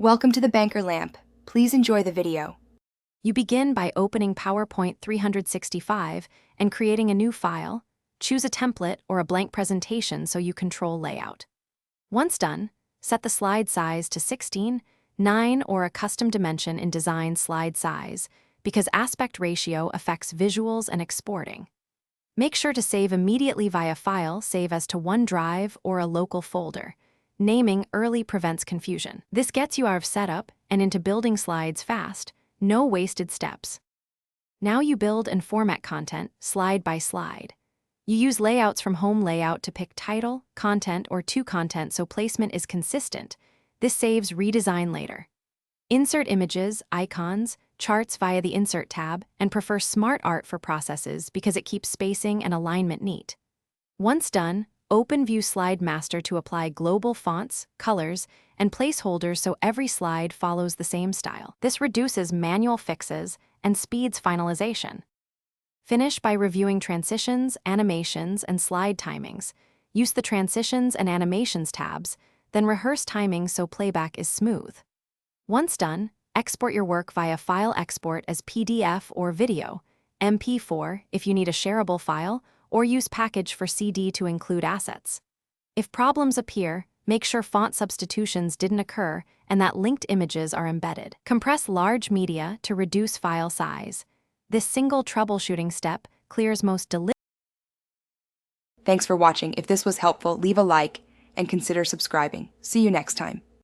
Welcome to the Banker Lamp. Please enjoy the video. You begin by opening PowerPoint 365 and creating a new file. Choose a template or a blank presentation so you control layout. Once done, set the slide size to 16:9 or a custom dimension in Design Slide Size because aspect ratio affects visuals and exporting. Make sure to save immediately via file, save as to OneDrive or a local folder. Naming early prevents confusion. This gets you out of setup and into building slides fast, no wasted steps. Now you build and format content slide by slide. You use layouts from Home Layout to pick title, content, or to content so placement is consistent. This saves redesign later. Insert images, icons, charts via the Insert tab, and prefer Smart Art for processes because it keeps spacing and alignment neat. Once done, open View Slide Master to apply global fonts, colors, and placeholders so every slide follows the same style. This reduces manual fixes and speeds finalization. Finish by reviewing transitions, animations, and slide timings. Use the Transitions and Animations tabs, then rehearse timing so playback is smooth. Once done, export your work via File Export as PDF or video, MP4 if you need a shareable file, or use Package for CD to include assets. If problems appear, make sure font substitutions didn't occur and that linked images are embedded. Compress large media to reduce file size. This single troubleshooting step clears most Thanks for watching. If this was helpful, leave a like and consider subscribing. See you next time.